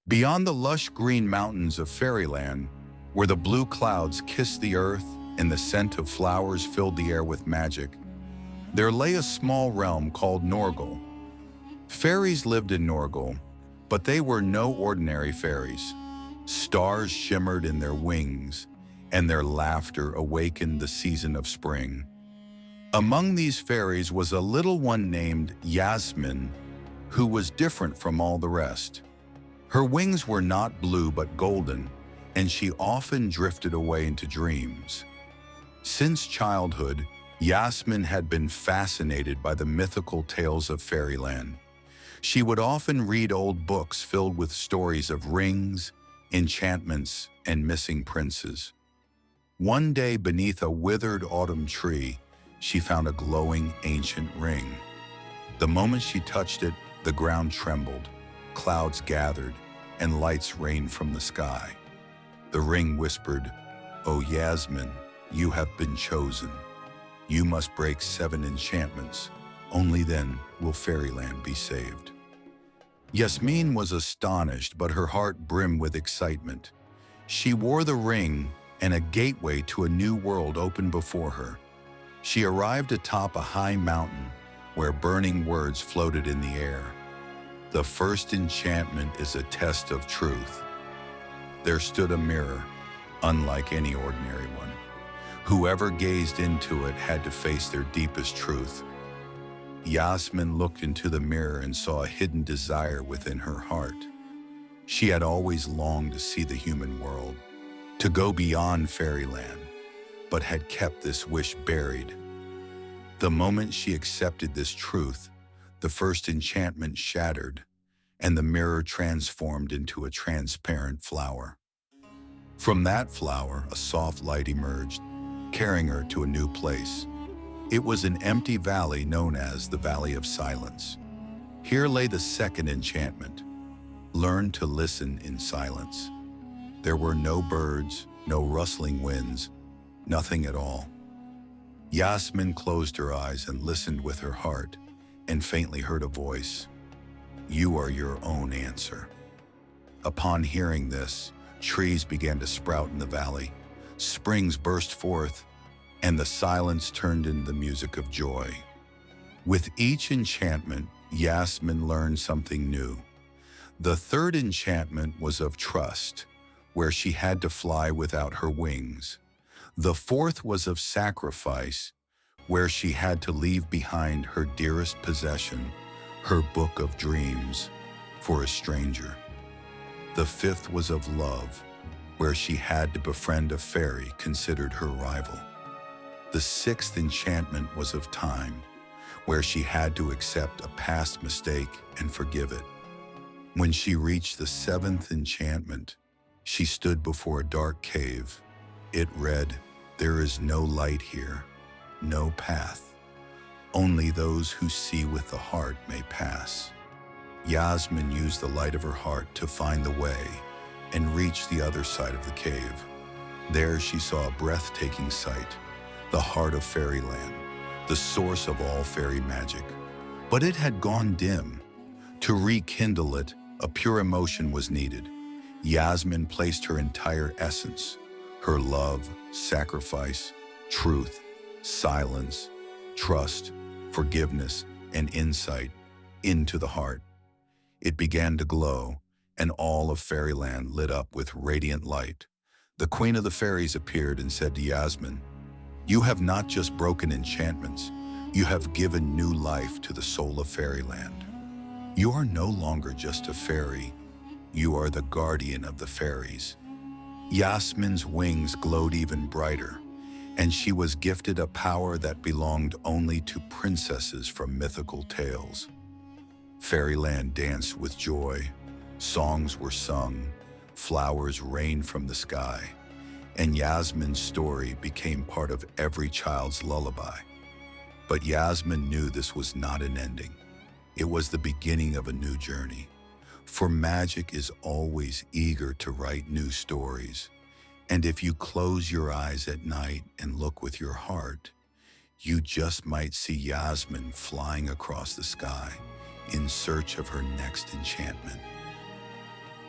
Beyond the lush green mountains of fairyland, where the blue clouds kissed the earth and the scent of flowers filled the air with magic, there lay a small realm called Norgal. Fairies lived in Norgal, but they were no ordinary fairies. Stars shimmered in their wings, and their laughter awakened the season of spring. Among these fairies was a little one named Yasmin, who was different from all the rest. Her wings were not blue but golden, and she often drifted away into dreams. Since childhood, Yasmin had been fascinated by the mythical tales of fairyland. She would often read old books filled with stories of rings, enchantments, and missing princes. One day, beneath a withered autumn tree, she found a glowing ancient ring. The moment she touched it, the ground trembled, clouds gathered, and lights rained from the sky. The ring whispered, "O Yasmin, you have been chosen. You must break 7 enchantments. Only then will fairyland be saved." Yasmin was astonished, but her heart brimmed with excitement. She wore the ring, and a gateway to a new world opened before her. She arrived atop a high mountain where burning words floated in the air. The first enchantment is a test of truth. There stood a mirror, unlike any ordinary one. Whoever gazed into it had to face their deepest truth. Yasmin looked into the mirror and saw a hidden desire within her heart. She had always longed to see the human world, to go beyond fairyland, but had kept this wish buried. The moment she accepted this truth, the first enchantment shattered, and the mirror transformed into a transparent flower. From that flower, a soft light emerged, carrying her to a new place. It was an empty valley known as the Valley of Silence. Here lay the second enchantment: learn to listen in silence. There were no birds, no rustling winds, nothing at all. Yasmin closed her eyes and listened with her heart, and faintly heard a voice. "You are your own answer." Upon hearing this, trees began to sprout in the valley, springs burst forth, and the silence turned into the music of joy. With each enchantment, Yasmin learned something new. The third enchantment was of trust, where she had to fly without her wings. The fourth was of sacrifice, where she had to leave behind her dearest possession, her book of dreams, for a stranger. The fifth was of love, where she had to befriend a fairy considered her rival. The sixth enchantment was of time, where she had to accept a past mistake and forgive it. When she reached the seventh enchantment, she stood before a dark cave. It read, "There is no light here, no path. Only those who see with the heart may pass." Yasmin used the light of her heart to find the way and reach the other side of the cave. There she saw a breathtaking sight, the heart of fairyland, the source of all fairy magic. But it had gone dim. To rekindle it, a pure emotion was needed. Yasmin placed her entire essence, her love, sacrifice, truth, silence, trust, forgiveness, and insight, into the heart. It began to glow, and all of fairyland lit up with radiant light. The Queen of the Fairies appeared and said to Yasmin, "You have not just broken enchantments, you have given new life to the soul of fairyland. You are no longer just a fairy, you are the guardian of the fairies." Yasmin's wings glowed even brighter, and she was gifted a power that belonged only to princesses from mythical tales. Fairyland danced with joy, songs were sung, flowers rained from the sky, and Yasmin's story became part of every child's lullaby. But Yasmin knew this was not an ending. It was the beginning of a new journey. For magic is always eager to write new stories. And if you close your eyes at night and look with your heart, you just might see Yasmin flying across the sky in search of her next enchantment.